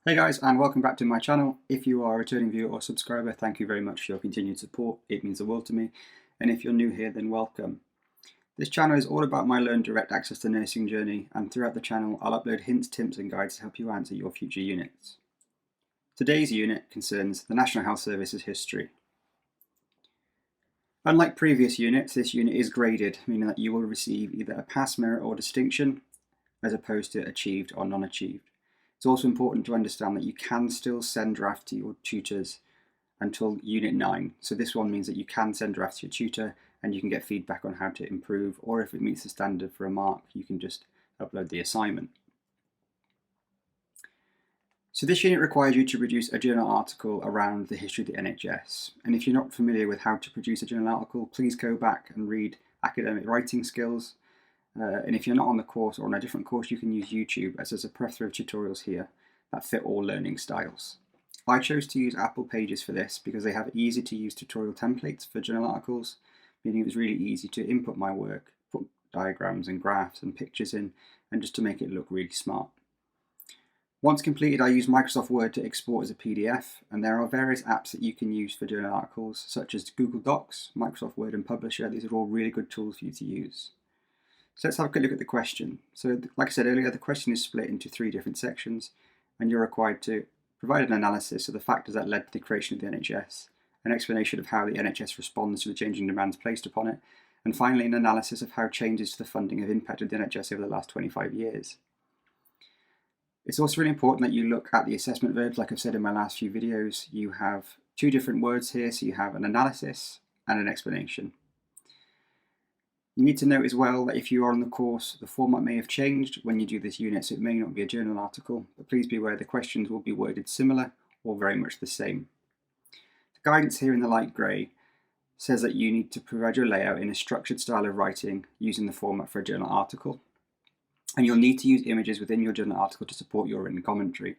Hey guys, and welcome back to my channel. If you are a returning viewer or subscriber, thank you very much for your continued support. It means the world to me. And if you're new here, then welcome. This channel is all about my LearnDirect access to nursing journey, and throughout the channel I'll upload hints, tips and guides to help you answer your future units. Today's unit concerns the National Health Service's history. Unlike previous units, this unit is graded, meaning that you will receive either a pass, merit or distinction, as opposed to achieved or non-achieved. It's also important to understand that you can still send drafts to your tutors until Unit 9. So this one means that you can send drafts to your tutor and you can get feedback on how to improve, or if it meets the standard for a mark, you can just upload the assignment. So this unit requires you to produce a journal article around the history of the NHS. And if you're not familiar with how to produce a journal article, please go back and read academic writing skills. And if you're not on the course or on a different course, you can use YouTube, as there's a plethora of tutorials here that fit all learning styles. I chose to use Apple Pages for this because they have easy to use tutorial templates for journal articles, meaning it was really easy to input my work, put diagrams and graphs and pictures in, and just to make it look really smart. Once completed, I use Microsoft Word to export as a PDF, and there are various apps that you can use for journal articles, such as Google Docs, Microsoft Word and Publisher. These are all really good tools for you to use. So let's have a quick look at the question. So like I said earlier, the question is split into 3 different sections, and you're required to provide an analysis of the factors that led to the creation of the NHS, an explanation of how the NHS responds to the changing demands placed upon it, and finally an analysis of how changes to the funding have impacted the NHS over the last 25 years. It's also really important that you look at the assessment verbs. Like I've said in my last few videos, you have 2 different words here, so you have an analysis and an explanation. You need to note as well that if you are on the course, the format may have changed when you do this unit, so it may not be a journal article, but please be aware the questions will be worded similar or very much the same. The guidance here in the light grey says that you need to provide your layout in a structured style of writing using the format for a journal article, and you'll need to use images within your journal article to support your written commentary.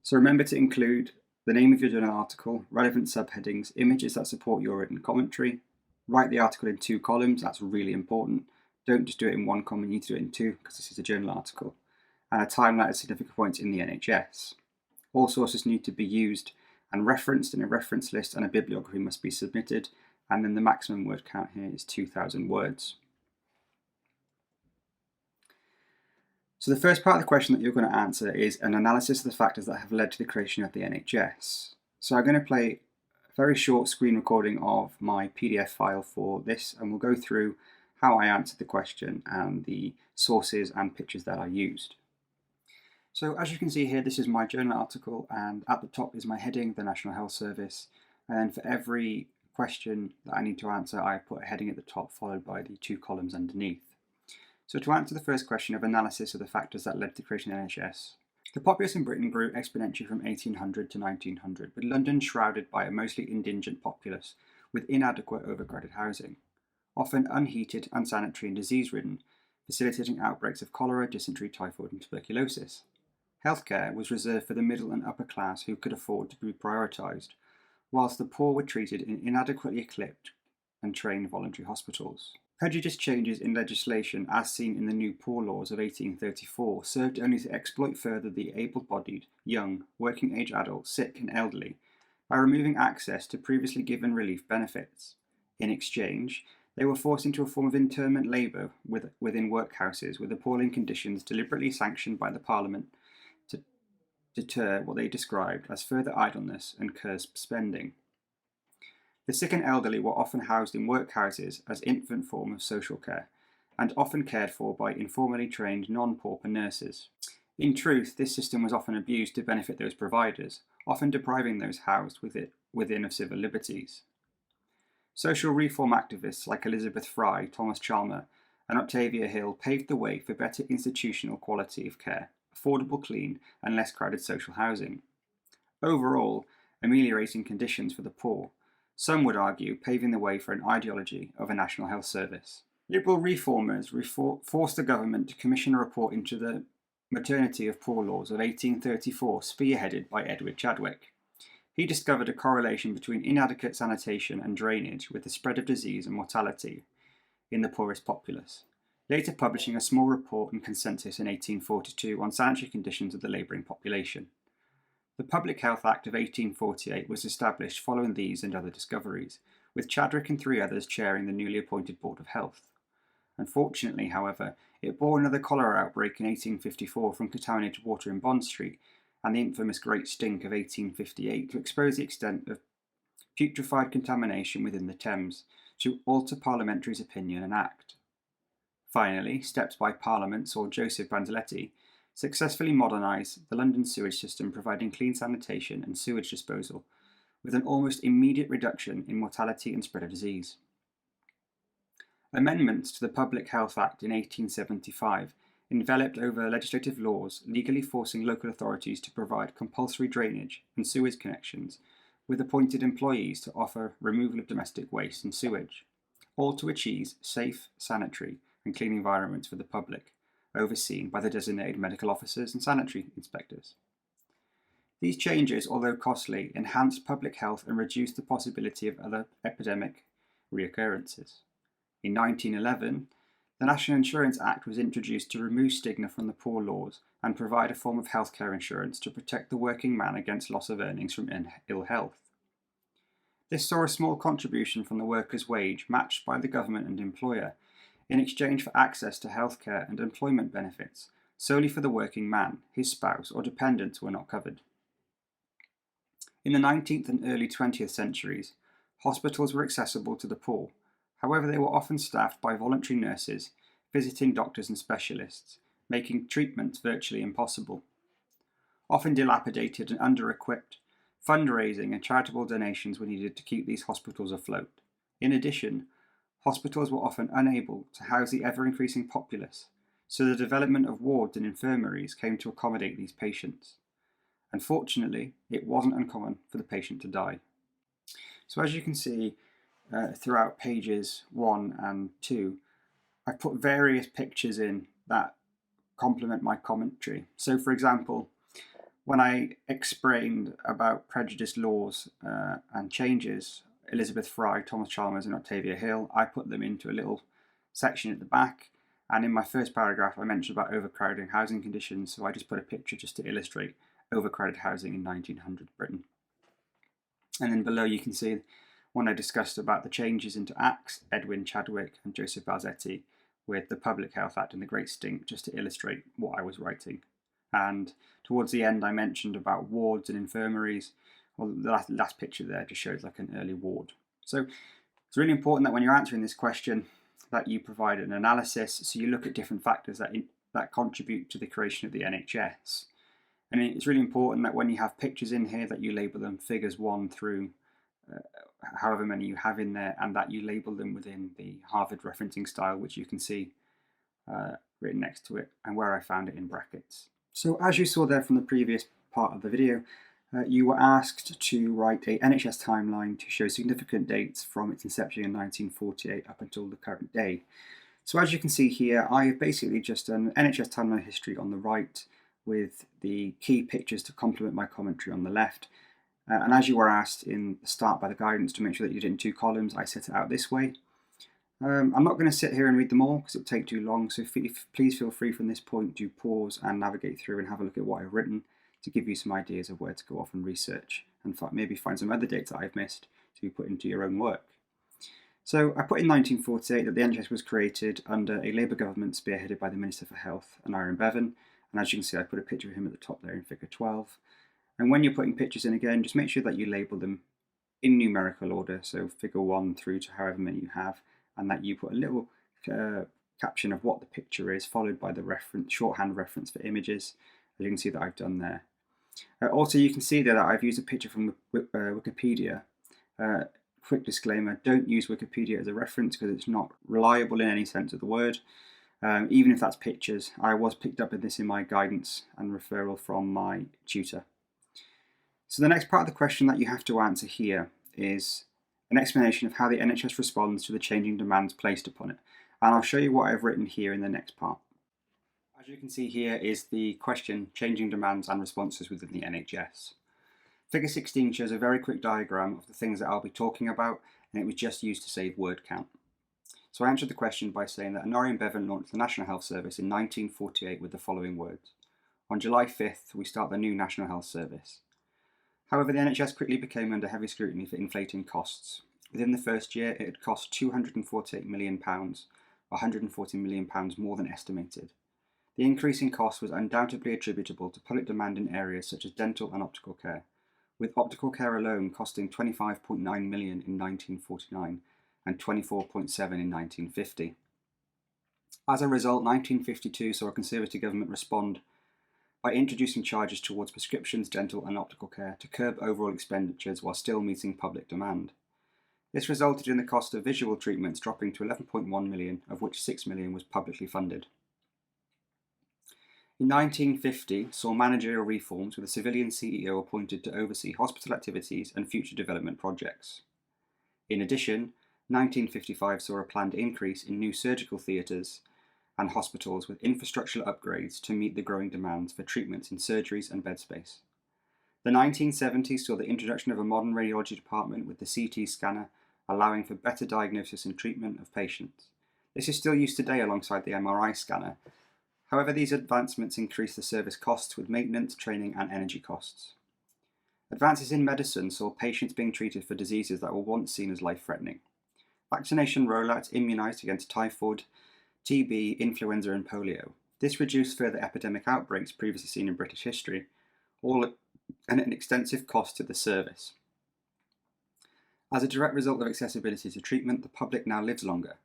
So remember to include the name of your journal article, relevant subheadings, images that support your written commentary. Write the article in 2 columns, that's really important. Don't just do it in 1 column, you need to do it in 2 because this is a journal article. And a timeline of significant points in the NHS. All sources need to be used and referenced in a reference list, and a bibliography must be submitted. And then the maximum word count here is 2,000 words. So the first part of the question that you're going to answer is an analysis of the factors that have led to the creation of the NHS. So I'm going to play very short screen recording of my PDF file for this, and we'll go through how I answered the question and the sources and pictures that I used. So as you can see here, this is my journal article, and at the top is my heading, the National Health Service, and then for every question that I need to answer, I put a heading at the top followed by the 2 columns underneath. So to answer the first question of analysis of the factors that led to the creation of the NHS, the populace in Britain grew exponentially from 1800 to 1900, with London shrouded by a mostly indigent populace with inadequate overcrowded housing, often unheated, unsanitary and disease-ridden, facilitating outbreaks of cholera, dysentery, typhoid and tuberculosis. Healthcare was reserved for the middle and upper class who could afford to be prioritised, whilst the poor were treated in inadequately equipped and trained voluntary hospitals. Prejudiced changes in legislation, as seen in the new Poor Laws of 1834, served only to exploit further the able-bodied, young, working-age adults, sick and elderly, by removing access to previously given relief benefits. In exchange, they were forced into a form of internment labour within workhouses with appalling conditions deliberately sanctioned by the Parliament to deter what they described as further idleness and cursed spending. The sick and elderly were often housed in workhouses as infant form of social care, and often cared for by informally trained non-pauper nurses. In truth, this system was often abused to benefit those providers, often depriving those housed within of civil liberties. Social reform activists like Elizabeth Fry, Thomas Chalmer, and Octavia Hill paved the way for better institutional quality of care, affordable, clean, and less crowded social housing. Overall, ameliorating conditions for the poor. Some would argue paving the way for an ideology of a national health service. Liberal reformers forced the government to commission a report into the maternity of poor laws of 1834, spearheaded by Edward Chadwick. He discovered a correlation between inadequate sanitation and drainage with the spread of disease and mortality in the poorest populace, later publishing a small report and consensus in 1842 on sanitary conditions of the labouring population. The Public Health Act of 1848 was established following these and other discoveries, with Chadwick and 3 others chairing the newly appointed Board of Health. Unfortunately, however, it bore another cholera outbreak in 1854 from contaminated water in Bond Street, and the infamous Great Stink of 1858 to expose the extent of putrefied contamination within the Thames, to alter Parliamentary's opinion and act. Finally, steps by Parliament saw Joseph Bandelletti successfully modernise the London sewage system, providing clean sanitation and sewage disposal, with an almost immediate reduction in mortality and spread of disease. Amendments to the Public Health Act in 1875 enveloped over legislative laws legally forcing local authorities to provide compulsory drainage and sewage connections, with appointed employees to offer removal of domestic waste and sewage, all to achieve safe, sanitary and clean environments for the public, overseen by the designated medical officers and sanitary inspectors. These changes, although costly, enhanced public health and reduced the possibility of other epidemic reoccurrences. In 1911, the National Insurance Act was introduced to remove stigma from the poor laws and provide a form of healthcare insurance to protect the working man against loss of earnings from ill health. This saw a small contribution from the worker's wage matched by the government and employer in exchange for access to healthcare and employment benefits solely for the working man. His spouse or dependents were not covered. In the 19th and early 20th centuries, hospitals were accessible to the poor. However, they were often staffed by voluntary nurses, visiting doctors and specialists, making treatments virtually impossible. Often dilapidated and under-equipped, fundraising and charitable donations were needed to keep these hospitals afloat. In addition, hospitals were often unable to house the ever-increasing populace, so the development of wards and infirmaries came to accommodate these patients. Unfortunately, it wasn't uncommon for the patient to die. So as you can see, throughout pages 1 and 2, I've put various pictures in that complement my commentary. So for example, when I explained about prejudice laws and changes, Elizabeth Fry, Thomas Chalmers and Octavia Hill, I put them into a little section at the back, and in my first paragraph I mentioned about overcrowding housing conditions, so I just put a picture just to illustrate overcrowded housing in 1900 Britain. And then below you can see when I discussed about the changes into Acts, Edwin Chadwick and Joseph Balzetti with the Public Health Act and the Great Stink, just to illustrate what I was writing. And towards the end I mentioned about wards and infirmaries. Well, the last picture there just shows like an early ward. So it's really important that when you're answering this question that you provide an analysis, so you look at different factors that contribute to the creation of the NHS. And it's really important that when you have pictures in here that you label them figures 1 through however many you have in there, and that you label them within the Harvard referencing style, which you can see written next to it, and where I found it in brackets. So as you saw there from the previous part of the video, you were asked to write a NHS timeline to show significant dates from its inception in 1948 up until the current day. So as you can see here, I've basically just done NHS timeline history on the right with the key pictures to complement my commentary on the left. And as you were asked in the start by the guidance to make sure that you did it in 2 columns, I set it out this way. I'm not going to sit here and read them all because it would take too long, so please feel free from this point to pause and navigate through and have a look at what I've written to give you some ideas of where to go off and research and maybe find some other dates that I've missed to be put into your own work. So I put in 1948 that the NHS was created under a Labour government spearheaded by the Minister for Health, Aaron Bevan, and as you can see I put a picture of him at the top there in figure 12. And when you're putting pictures in again, just make sure that you label them in numerical order, so figure 1 through to however many you have, and that you put a little caption of what the picture is, followed by the shorthand reference for images, as you can see that I've done there. Also, you can see there that I've used a picture from Wikipedia. Quick disclaimer, don't use Wikipedia as a reference because it's not reliable in any sense of the word. Even if that's pictures, I was picked up in this in my guidance and referral from my tutor. So the next part of the question that you have to answer here is an explanation of how the NHS responds to the changing demands placed upon it. And I'll show you what I've written here in the next part. As you can see here is the question, changing demands and responses within the NHS. Figure 16 shows a very quick diagram of the things that I'll be talking about, and it was just used to save word count. So I answered the question by saying that Aaron Bevan launched the National Health Service in 1948 with the following words. On July 5th, we start the new National Health Service. However, the NHS quickly became under heavy scrutiny for inflating costs. Within the first year, it had cost £248 million, £140 million more than estimated. The increase in cost was undoubtedly attributable to public demand in areas such as dental and optical care, with optical care alone costing £25.9 million in 1949 and £24.7 million in 1950. As a result, 1952 saw a Conservative government respond by introducing charges towards prescriptions, dental and optical care to curb overall expenditures while still meeting public demand. This resulted in the cost of visual treatments dropping to £11.1 million, of which £6 million was publicly funded. In 1950 saw managerial reforms with a civilian CEO appointed to oversee hospital activities and future development projects. In addition, 1955 saw a planned increase in new surgical theatres and hospitals with infrastructural upgrades to meet the growing demands for treatments in surgeries and bed space. The 1970s saw the introduction of a modern radiology department with the CT scanner, allowing for better diagnosis and treatment of patients. This is still used today alongside the MRI scanner. However, these advancements increase the service costs with maintenance, training and energy costs. Advances in medicine saw patients being treated for diseases that were once seen as life-threatening. Vaccination rollouts immunised against typhoid, TB, influenza and polio. This reduced further epidemic outbreaks previously seen in British history, all at an extensive cost to the service. As a direct result of accessibility to treatment, the public now lives longer,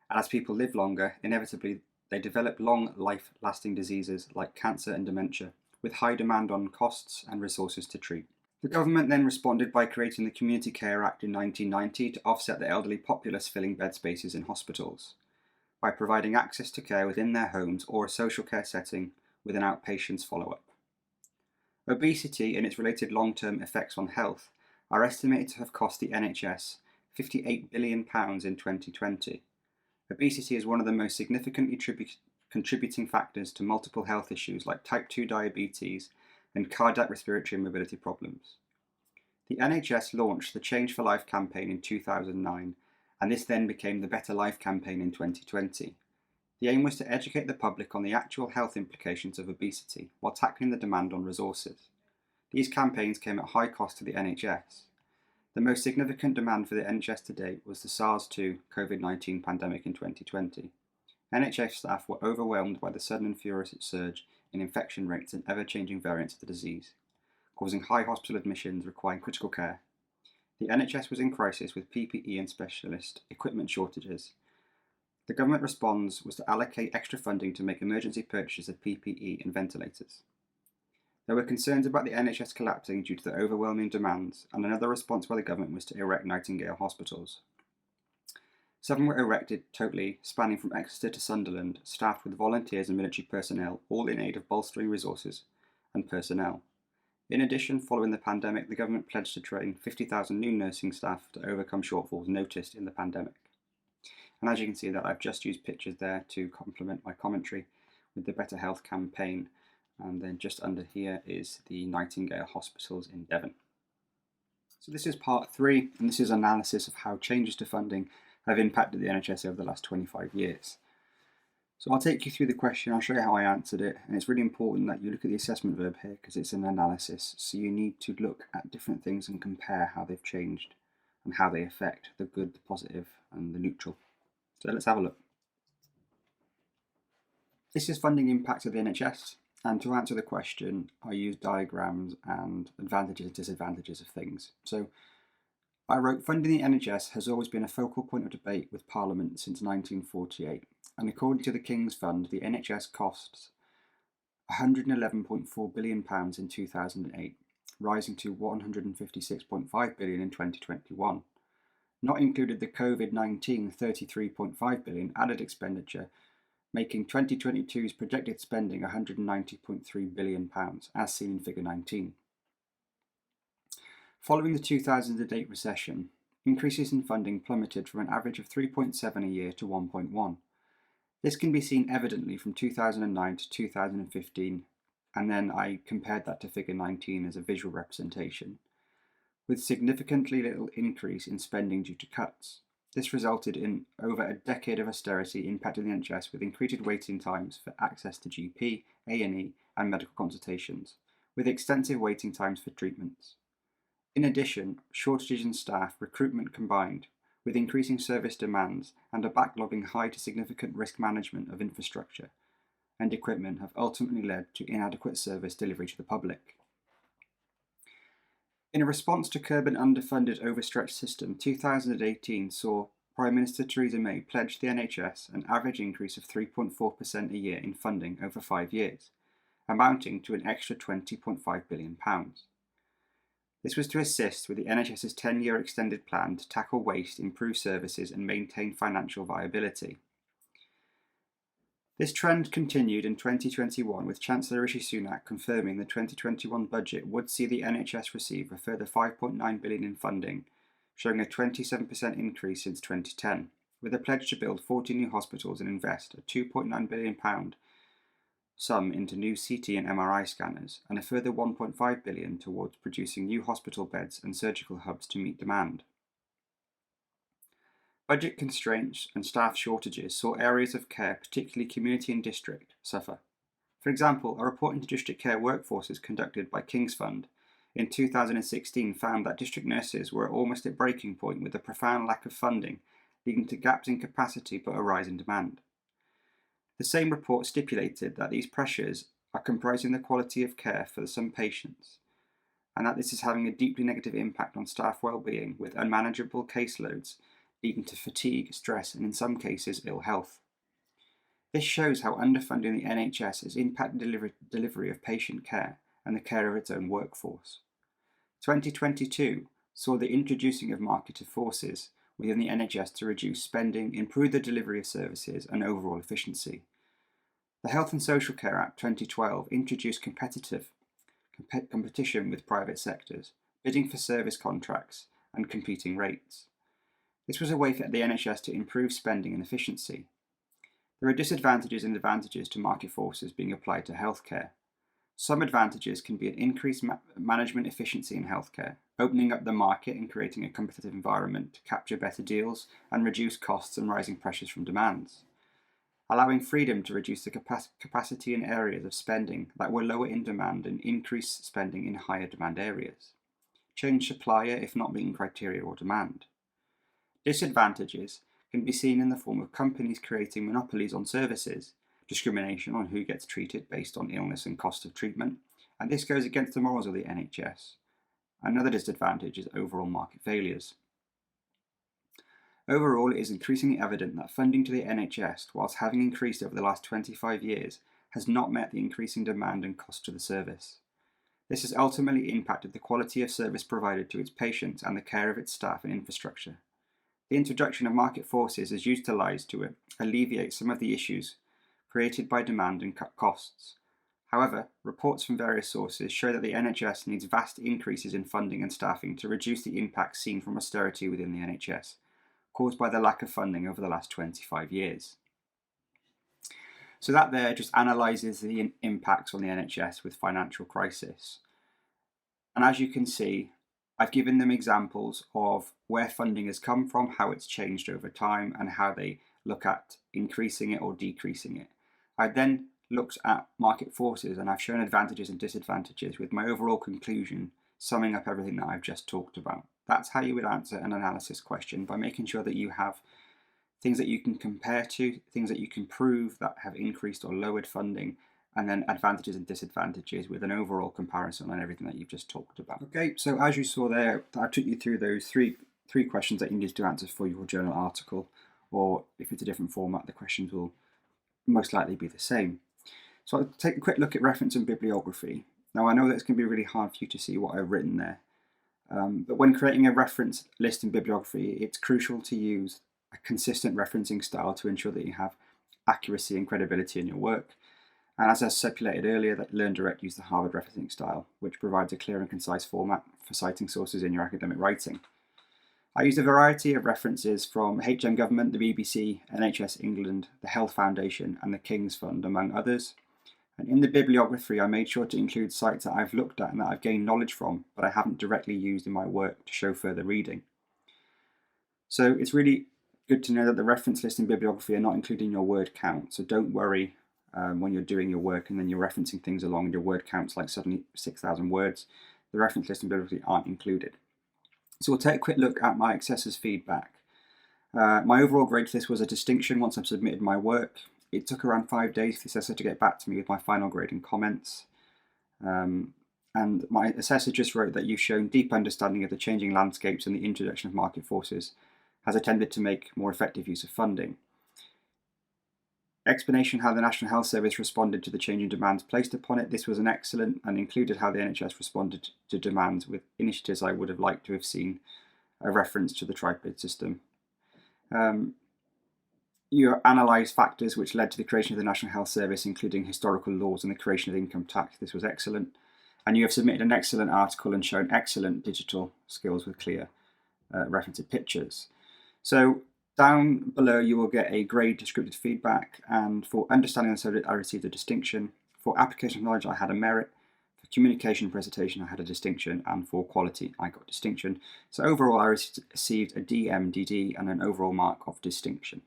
and as people live longer, inevitably they develop long, life-lasting diseases like cancer and dementia, with high demand on costs and resources to treat. The government then responded by creating the Community Care Act in 1990 to offset the elderly populace filling bed spaces in hospitals, by providing access to care within their homes or a social care setting with an outpatient's follow-up. Obesity and its related long-term effects on health are estimated to have cost the NHS £58 billion in 2020. Obesity is one of the most significantly contributing factors to multiple health issues like type 2 diabetes and cardiac respiratory and mobility problems. The NHS launched the Change for Life campaign in 2009, and this then became the Better Life campaign in 2020. The aim was to educate the public on the actual health implications of obesity while tackling the demand on resources. These campaigns came at high cost to the NHS. The most significant demand for the NHS to date was the SARS-2 COVID-19 pandemic in 2020. NHS staff were overwhelmed by the sudden and furious surge in infection rates and ever-changing variants of the disease, causing high hospital admissions requiring critical care. The NHS was in crisis with PPE and specialist equipment shortages. The government response was to allocate extra funding to make emergency purchases of PPE and ventilators. There were concerns about the NHS collapsing due to the overwhelming demands, and another response by the government was to erect Nightingale hospitals. 7 were erected totally, spanning from Exeter to Sunderland, staffed with volunteers and military personnel, all in aid of bolstering resources and personnel. In addition, following the pandemic, the government pledged to train 50,000 new nursing staff to overcome shortfalls noticed in the pandemic. And as you can see that I've just used pictures there to complement my commentary with the Better Health campaign, and then just under here is the Nightingale hospitals in Devon. So this is part 3, and this is analysis of how changes to funding have impacted the NHS over the last 25 years. So I'll take you through the question, I'll show you how I answered it, and it's really important that you look at the assessment verb here because it's an analysis, so you need to look at different things and compare how they've changed and how they affect the good, the positive and the neutral. So let's have a look. This is funding impact of the NHS, and to answer the question I use diagrams and advantages and disadvantages of things. So I wrote, funding the NHS has always been a focal point of debate with Parliament since 1948, and according to the King's Fund, the NHS costs £111.4 billion in 2008, rising to £156.5 billion in 2021. Not included the COVID-19 £33.5 billion added expenditure, making 2022's projected spending £190.3 billion, as seen in Figure 19. Following the 2008 recession, increases in funding plummeted from an average of 3.7 a year to 1.1. This can be seen evidently from 2009 to 2015, and then I compared that to Figure 19 as a visual representation, with significantly little increase in spending due to cuts. This resulted in over a decade of austerity impacting the NHS with increased waiting times for access to GP, A&E and medical consultations, with extensive waiting times for treatments. In addition, shortages in staff, recruitment combined with increasing service demands and a backlogging high to significant risk management of infrastructure and equipment have ultimately led to inadequate service delivery to the public. In a response to curb an underfunded, overstretched system, 2018 saw Prime Minister Theresa May pledge the NHS an average increase of 3.4% a year in funding over 5 years, amounting to an extra £20.5 billion. This was to assist with the NHS's 10-year extended plan to tackle waste, improve services and maintain financial viability. This trend continued in 2021, with Chancellor Rishi Sunak confirming the 2021 budget would see the NHS receive a further £5.9 billion in funding, showing a 27% increase since 2010, with a pledge to build 40 new hospitals and invest a £2.9 billion sum into new CT and MRI scanners, and a further £1.5 billion towards producing new hospital beds and surgical hubs to meet demand. Budget constraints and staff shortages saw areas of care, particularly community and district, suffer. For example, a report into district care workforces conducted by King's Fund in 2016 found that district nurses were almost at breaking point, with a profound lack of funding leading to gaps in capacity but a rise in demand. The same report stipulated that these pressures are compromising the quality of care for some patients, and that this is having a deeply negative impact on staff well-being, with unmanageable caseloads leading to fatigue, stress, and in some cases ill health. This shows how underfunding the NHS has impacted delivery of patient care and the care of its own workforce. 2022 saw the introducing of marketed forces within the NHS to reduce spending, improve the delivery of services, and overall efficiency. The Health and Social Care Act 2012 introduced competition with private sectors, bidding for service contracts and competing rates. This was a way for the NHS to improve spending and efficiency. There are disadvantages and advantages to market forces being applied to healthcare. Some advantages can be an increased management efficiency in healthcare, opening up the market and creating a competitive environment to capture better deals and reduce costs and rising pressures from demands. Allowing freedom to reduce the capacity in areas of spending that were lower in demand and increase spending in higher demand areas. Change supplier if not meeting criteria or demand. Disadvantages can be seen in the form of companies creating monopolies on services, discrimination on who gets treated based on illness and cost of treatment, and this goes against the morals of the NHS. Another disadvantage is overall market failures. Overall, it is increasingly evident that funding to the NHS, whilst having increased over the last 25 years, has not met the increasing demand and cost to the service. This has ultimately impacted the quality of service provided to its patients and the care of its staff and infrastructure. The introduction of market forces is utilised to alleviate some of the issues created by demand and cut costs. However, reports from various sources show that the NHS needs vast increases in funding and staffing to reduce the impact seen from austerity within the NHS, caused by the lack of funding over the last 25 years. So that there just analyses the impacts on the NHS with financial crisis. And as you can see, I've given them examples of where funding has come from, how it's changed over time, and how they look at increasing it or decreasing it. I then looked at market forces and I've shown advantages and disadvantages, with my overall conclusion summing up everything that I've just talked about. That's how you would answer an analysis question, by making sure that you have things that you can compare to, things that you can prove that have increased or lowered funding, and then advantages and disadvantages with an overall comparison on everything that you've just talked about. Okay, so as you saw there, I took you through those three questions that you need to answer for your journal article, or if it's a different format, the questions will most likely be the same. So I'll take a quick look at reference and bibliography. Now I know that it's going to be really hard for you to see what I've written there, but when creating a reference list in bibliography, it's crucial to use a consistent referencing style to ensure that you have accuracy and credibility in your work. And as I stipulated earlier, that LearnDirect used the Harvard referencing style, which provides a clear and concise format for citing sources in your academic writing. I used a variety of references from HM Government, the BBC, NHS England, the Health Foundation, and the King's Fund, among others. And in the bibliography, I made sure to include sites that I've looked at and that I've gained knowledge from, but I haven't directly used in my work to show further reading. So it's really good to know that the reference list in bibliography are not including your word count, so don't worry when you're doing your work and then you're referencing things along and your word count's like suddenly 6,000 words. The reference list and bibliography aren't included. So we'll take a quick look at my assessor's feedback. My overall grade for this was a distinction once I've submitted my work. It took around 5 days for the assessor to get back to me with my final grade and comments. And my assessor just wrote that you've shown deep understanding of the changing landscapes and the introduction of market forces has attended to make more effective use of funding. Explanation how the National Health Service responded to the changing demands placed upon it. This was an excellent and included how the NHS responded to demands with initiatives I would have liked to have seen a reference to the tripod system. You analysed factors which led to the creation of the National Health Service, including historical laws and the creation of income tax. This was excellent. And you have submitted an excellent article and shown excellent digital skills with clear referenced pictures. So down below you will get a grade descriptive feedback, and for understanding the subject I received a distinction. For application of knowledge I had a merit. For communication presentation I had a distinction, and for quality I got distinction. So overall I received a DMDD and an overall mark of distinction.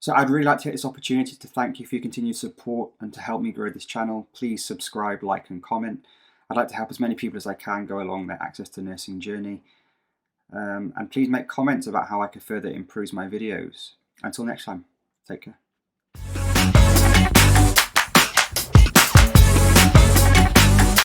So I'd really like to take this opportunity to thank you for your continued support and to help me grow this channel. Please subscribe, like and comment. I'd like to help as many people as I can go along their access to nursing journey. And please make comments about how I can further improve my videos. Until next time, take care.